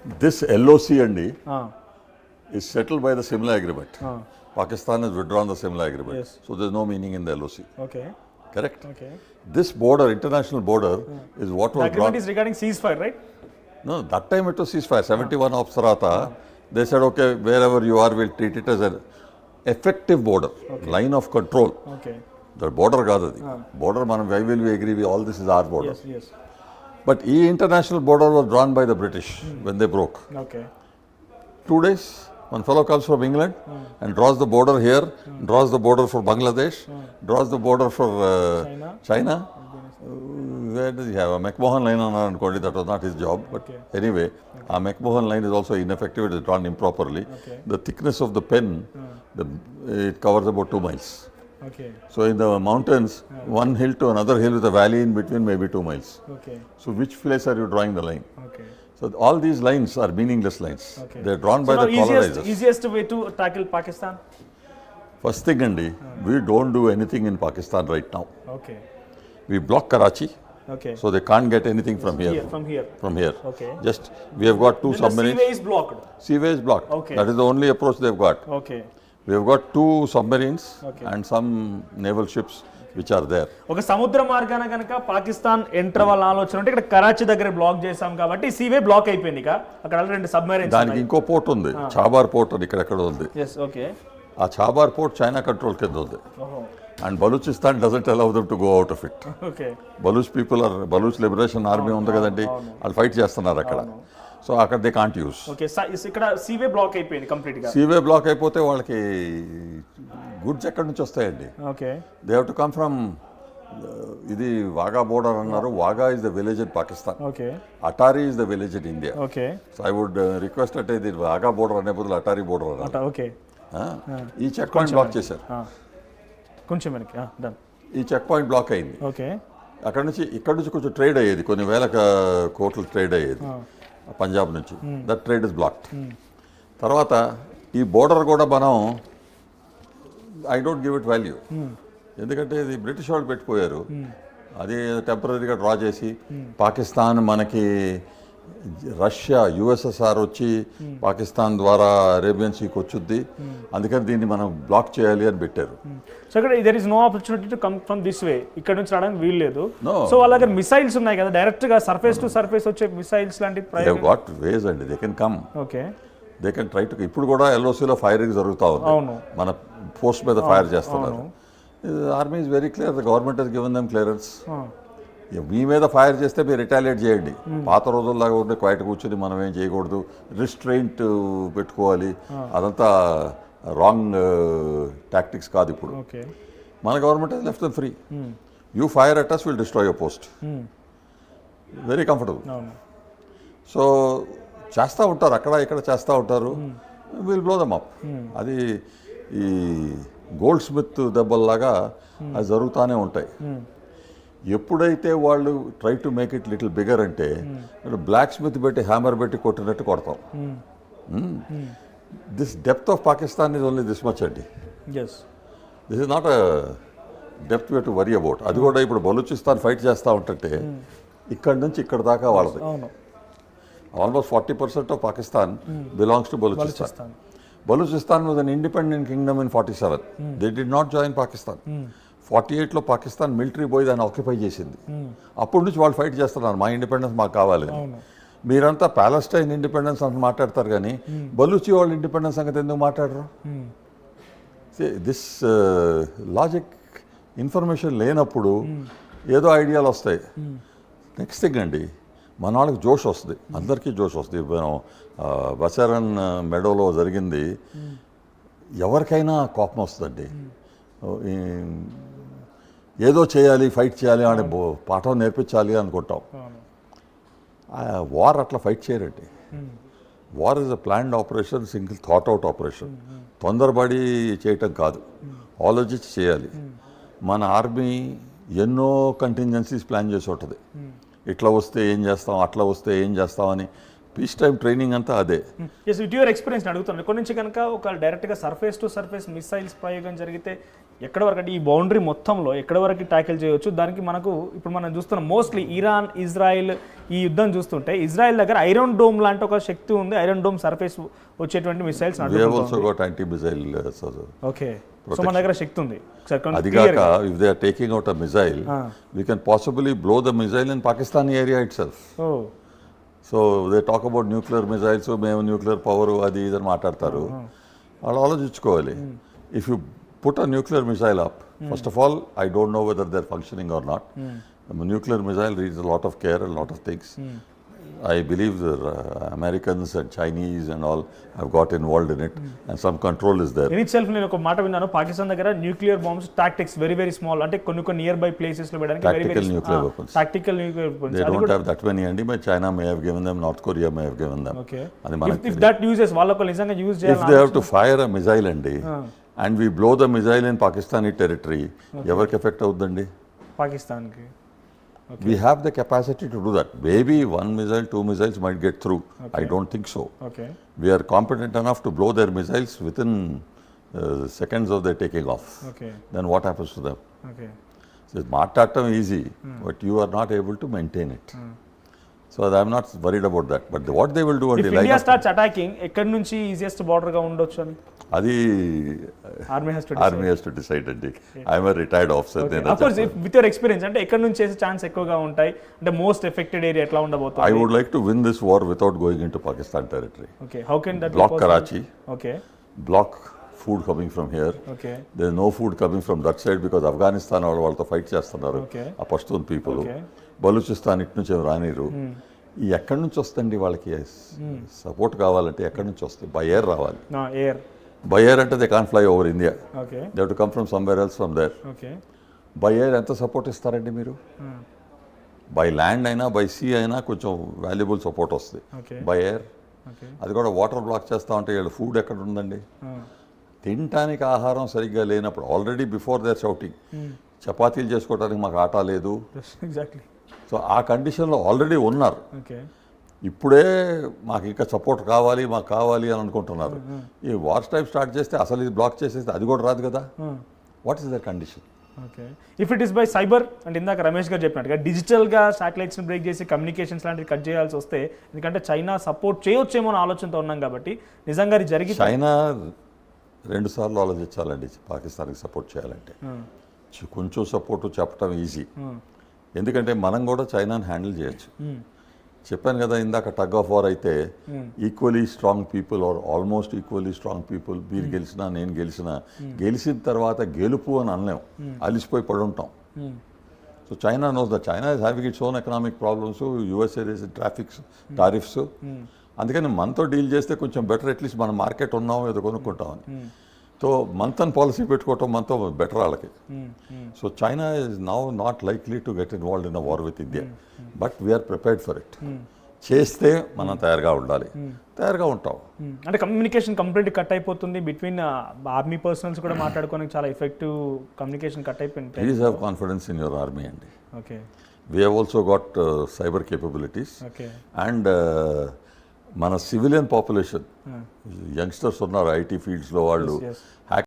This LOC is settled by the Simla Agreement. Pakistan has withdrawn the Simla Agreement. Yes. So there's no meaning in the LOC. Okay. Correct? Okay. This border, international border, is what The was agreement brought. is regarding ceasefire, right? No, that time it was ceasefire. 71 of Sarata. They said, okay, wherever you are, we'll treat it as an effective border, line of control. Okay. The border కాదు అది. Border మనం why will we agree with all this is our border. Yes, yes. But the international border was drawn by the British when they broke. Okay. 2 days, one fellow comes from England and draws the border here, draws the border for Bangladesh, draws the border for China. Where does he have? A McMahon line on Anukondi, that was not his job. But anyway, a McMahon line is also ineffective, it is drawn improperly. Okay. The thickness of the pen, it covers about 2 miles. Okay. So in the mountains, one hill to another hill with a valley in between, maybe 2 miles. Okay. So which place are you drawing the line? Okay. So all these lines are meaningless lines. Okay. They are drawn So by now the colonizers. easiest way to tackle Pakistan? First thing, we don't do anything in Pakistan right now. Okay. We block Karachi, Okay. so they can't get anything from here. From here. From here. Okay. Just, we have got 2 Then the submarines. seaway is blocked. Seaway is blocked. Okay. That is the only approach they've got. Okay. We have got 2 submarines Okay. and some naval ships which are there. ఒక సముద్ర మార్గాన కనుక Pakistan enter వాళ్ళ ఆలోచన ఉంటే ఇక్కడ కరాచీ దగ్గర black చేసాం కాబట్టి సీవే బ్లాక్ అయిపోయింది ఇక అక్కడ 2 సబ్మెరైన్స్ దానికి ఇంకో పోర్ట్ ఉంది, చాబార్ పోర్ట్ అని ఇక్కడెక్కడ ఉంది. ఎస్ ఓకే ఆ చాబార్ పోర్ట్ చైనా కంట్రోల్ కింద ఉంది. ఓహో and Balochistan doesn't allow them to go out of it. Okay Baloch people are Baloch liberation army ఉంది కదండి, వాళ్ళు ఫైట్ చేస్తున్నారు అక్కడ. సో అక్కడ దే కాంట్ యూస్. ఓకే ఇక్కడ సీవే బ్లాక్ అయిపోయింది కంప్లీట్ గా. సీవే బ్లాక్ అయిపోతే వాళ్ళకి గుడ్స్ ఎక్కడి నుంచి వస్తాయండి? Okay. They have to come from ఇది వాగా బోర్డర్ అన్నారు. Wagah is the village in Pakistan, okay. Attari is the village in India. Okay. So I would request అంటే ఇది వాగా బోర్డర్ అనే బదులు అటారీ బోర్డర్ అన్నారు. ఓకే. ఈ చెక్ పాయింట్ బ్లాక్ చేశారు. కొంచెం వెనక్కి డన్. ఈ చెక్ పాయింట్ బ్లాక్ అయింది. ఓకే. అక్కడ నుంచి ఇక్కడ నుంచి కొంచెం ట్రేడ్ అయ్యేది, కొన్ని వేల కోట్ల ట్రేడ్ అయ్యేది పంజాబ్ నుంచి. That trade is blocked. తర్వాత ఈ బోర్డర్ కూడా మనం I don't give it value, ఎందుకంటే ఇది బ్రిటిష్ వాళ్ళు పెట్టిపోయారు. అది టెంపరీగా డ్రా చేసి పాకిస్తాన్ మనకి రష్యా యుఎస్ఎస్ఆర్ వచ్చి పాకిస్తాన్ ద్వారా అరేబియన్ సీకి వచ్చుద్ది, అందుకని దీన్ని మనం బ్లాక్ చేయాలి అని పెట్టారు. సో ఇక్కడ there is no opportunity to come from this way, ఇక్కడ నుంచి రావడానికి వీలు లేదు. No. సో వాళ్ళ దగ్గర మిసైల్స్ ఉన్నాయి కదా, డైరెక్ట్ గా సర్ఫేస్ టు సర్ఫేస్ వచ్చే మిసైల్స్ లాంటి దే హావ్ గాట్ వేస్ అండి, they can come, okay. They can try to. ఇప్పుడు కూడా ఎల్ఓసిలో ఫైరింగ్ జరుగుతూ ఉంది, అవును. మన పోస్ట్ మీద ఫైర్ చేస్తున్నారు. Army is very clear, the government has given them clearance. మీ మీద ఫైర్ చేస్తే మీరు రిటాలియేట్ చేయండి. పాత రోజుల్లాగా ఉంటే క్వైట్ కూర్చొని మనం ఏం చేయకూడదు, రిస్ట్రెయింట్ పెట్టుకోవాలి, అదంతా రాంగ్ టాక్టిక్స్ కాదు ఇప్పుడు. ఓకే. మన government has left them free. You fire at us, will destroy your post. Very comfortable. అవును. సో చేస్తూ ఉంటారు, అక్కడ ఇక్కడ చేస్తూ ఉంటారు. Will blow them up. అది ఈ గోల్డ్ స్మిత్ దెబ్బల్లాగా అది జరుగుతూనే ఉంటాయి. ఎప్పుడైతే వాళ్ళు try to make it little bigger అంటే బ్లాక్ స్మిత్ పెట్టి హ్యామర్ పెట్టి కొట్టినట్టు కొడతాం. This depth of Pakistan is only this much అండి. Yes. This is not a depth way to worry about. అది కూడా ఇప్పుడు బలూచిస్తాన్ ఫైట్ చేస్తూ ఉంటుంటే ఇక్కడి నుంచి ఇక్కడ దాకా వాళ్ళది. అవును. Almost 40% of Pakistan belongs to Balochistan. Balochistan was an independent kingdom in 47. They did not join Pakistan. 48లో పాకిస్తాన్ మిలిటరీ పోయి దాన్ని ఆక్యుపై చేసింది. అప్పటి నుంచి వాళ్ళు ఫైట్ చేస్తున్నారు, మా ఇండిపెండెన్స్ మాకు కావాలి. మీరంతా ప్యాలెస్టైన్ ఇండిపెండెన్స్ అని మాట్లాడతారు కానీ బలూచి వాళ్ళ ఇండిపెండెన్స్ సంగతి ఎందుకు మాట్లాడరు? దిస్ లాజిక్ ఇన్ఫర్మేషన్ లేనప్పుడు ఏదో ఐడియాలు వస్తాయి. నెక్స్ట్ థింగ్ అండి, మన వాళ్ళకి జోష్ వస్తుంది, అందరికీ జోష్ వస్తుంది. మనం బసారన్ మెడోలో జరిగింది, ఎవరికైనా కోపం వస్తుందండి. ఏదో చేయాలి, ఫైట్ చేయాలి అనే పాఠం నేర్పించాలి అనుకుంటాం. వార్ అట్లా ఫైట్ చేయరండి. War is a planned operation, single thought out operation. తొందరపడి చేయటం కాదు, ఆలోచించి చేయాలి. మన ఆర్మీ ఎన్నో కంటింజెన్సీస్ ప్లాన్ చేసి ఉంటుంది. ఇట్లా వస్తే ఏం చేస్తాం, అట్లా వస్తే ఏం చేస్తామని పీస్ టైం ట్రైనింగ్ అంతా అదే. ఎస్ విత్ యువర్ ఎక్స్పీరియన్స్ అడుగుతున్నాను. ఇక్కడ నుంచి కనుక ఒక డైరెక్ట్గా సర్ఫేస్ టు సర్ఫేస్ మిసైల్స్ ప్రయోగం జరిగితే ఎక్కడ వరకు అంటే ఈ బౌండరీ మొత్తంలో ఎక్కడ వరకు ట్యాకిల్ చేయవచ్చు? దానికి మనకు ఇప్పుడు మనం చూస్తున్నాం మోస్ట్లీ ఇరాన్ ఇజ్రాయిల్ ఈ యుద్ధం చూస్తుంటే ఇజ్రాయిల్ దగ్గర ఐరన్ డోమ్ లాంటి ఒక శక్తి ఉంది. ఐరన్ డోమ్ సర్ఫేస్ వచ్చేటువంటి మిసైల్స్. ఓకే, సో మన దగ్గర శక్తి ఉంది. అది కాక if they are taking out a missile we can possibly blow the missile in Pakistan area itself. So they talk about nuclear missiles, మేము న్యూక్లియర్ పవర్ అది ఇదని మాట్లాడతారు. వాళ్ళు ఆలోచించుకోవాలి. If you put a nuclear missile up, first of all, I don't know whether they're functioning or not. A nuclear missile needs a lot of care, a lot of things. I believe the Americans and Chinese and all have got involved in it, and some control is there. In itself, నేను ఒక మాట విన్నాను, పాకిస్తాన్ దగ్గర nuclear bombs tactics very small, అంటే కొన్ని near by places లో వేయడానికి tactical nuclear weapons. Tactical nuclear weapons. They don't have that many, and but China may have given them, North Korea may have given them. Okay. If అది that uses వాళ్ళకు నిజంగా use చేయాలి. If they have to fire a missile and we blow the missile in Pakistani territory, ఎవరికి effect అవుతుందండి? పాకిస్తాన్కి. We have the capacity to do that. Maybe one missile, two missiles might get through. I don't think so. Okay. We are competent enough to blow their missiles within seconds of their taking off. Okay. Then what happens to them? Okay. So maatatam easy, but you are not able to maintain it. So I'm not worried about that. But what they will do If until India starts attacking, ఎక్కడి నుంచి easiest border గా ఉండొచ్చు అని అది army has to decide అండి. I'm retired officer. Of course, with your experience అంటే ఎక్కడి నుంచి చేసే ఛాన్స్ ఎక్కువగా ఉంటాయి, అంటే మోస్ట్ ఎఫెక్టెడ్ ఏరియా ఎట్లా ఉండబోతుంది? I would like to win this war without going into Pakistan territory. Okay, how can that Block be possible? Karachi. Okay. Block food coming from here. Okay. There is no food coming from that side because Afghanistan వాళ్ళతో fight చేస్తున్నారు. Okay. ఆ Pashtun people. Okay. Balochistan ఇటు నుంచి రానిరు. ఈ ఎక్కడి నుంచి వస్తుంది వాళ్ళకి సపోర్ట్ కావాలంటే ఎక్కడి నుంచి వస్తాయి? బై ఎయిర్ రావాలి. ఎయిర్. బై ఎయిర్ అంటే they can fly over India. Okay. They have to come from somewhere else from there. Okay. By air ఎంత సపోర్ట్ ఇస్తారండి మీరు? బై ల్యాండ్ అయినా బై సీ అయినా కొంచెం వాల్యుబుల్ సపోర్ట్ వస్తుంది. Okay. By air Okay. అది కూడా వాటర్ బ్లాక్ చేస్తా ఉంటే వీళ్ళు ఫుడ్ ఎక్కడ ఉందండి? తినటానికి ఆహారం సరిగ్గా లేనప్పుడు ఆల్రెడీ బిఫోర్ దేర్ షౌటింగ్ చపాతీలు చేసుకోవడానికి మాకు ఆటా లేదు. ఎగ్జాక్ట్లీ. సో ఆ కండిషన్లో ఆల్రెడీ ఉన్నారు. ఓకే. ఇప్పుడే మాకు ఇంకా సపోర్ట్ కావాలి మాకు కావాలి అని అనుకుంటున్నారు. ఈ వార్ టైప్ స్టార్ట్ చేస్తే అసలు ఇది బ్లాక్ చేసేస్తే అది కూడా రాదు కదా. What is the condition? Okay. If it is by cyber అంటే ఇందాక రమేష్ గారు చెప్పినట్టుగా డిజిటల్గా శాటిలైట్స్ని బ్రేక్ చేసి కమ్యూనికేషన్స్ లాంటివి కట్ చేయాల్సి వస్తే, ఎందుకంటే చైనా సపోర్ట్ చేయొచ్చేమో అని ఆలోచనతో ఉన్నాం కాబట్టి నిజంగా అది జరిగి చైనా 2 సార్లు ఆలోచించాలండి పాకిస్తాన్కి సపోర్ట్ చేయాలంటే. కొంచెం సపోర్టు చెప్పడం ఈజీ, ఎందుకంటే మనం కూడా చైనాని హ్యాండిల్ చేయొచ్చు. చెప్పాను కదా ఇందాక టగ్ ఆఫ్ వార్ అయితే equally strong people are almost equally strong people, మీరు గెలిచినా నేను గెలిచినా, గెలిచిన తర్వాత గెలుపు అని అనలేం, అలిసిపోయి పడుంటాం. So China knows that China is having its own economic problems, USA traffics tariffs, అందుకని మనతో డీల్ చేస్తే కొంచెం బెటర్, అట్లీస్ట్ మన మార్కెట్ ఉన్నాం ఏదో కొనుక్కుంటామని. సో మంతన్ పాలసీ పెట్టుకోవటం మనతో బెటర్ వాళ్ళకి. So China is now not likely to get involved in a war with India, but we're prepared for it. చేస్తే మనం తయారుగా ఉండాలి, తయారుగా ఉంటాం. అంటే కమ్యూనికేషన్ కంప్లీట్ కట్ అయిపోతుంది బిట్వీన్ ఆర్మీ పర్సనల్స్ కూడా మాట్లాడుకోవడానికి చాలా ఎఫెక్టివ్ కమ్యూనికేషన్ కట్ అయిపోయింది. Please have confidence in your army అండి. Okay. We have also got cyber capabilities. Okay. And మన సివిలియన్ పాపులేషన్ యంగ్స్టర్స్ ఉన్నారు ఐటీ ఫీల్డ్స్లో, వాళ్ళు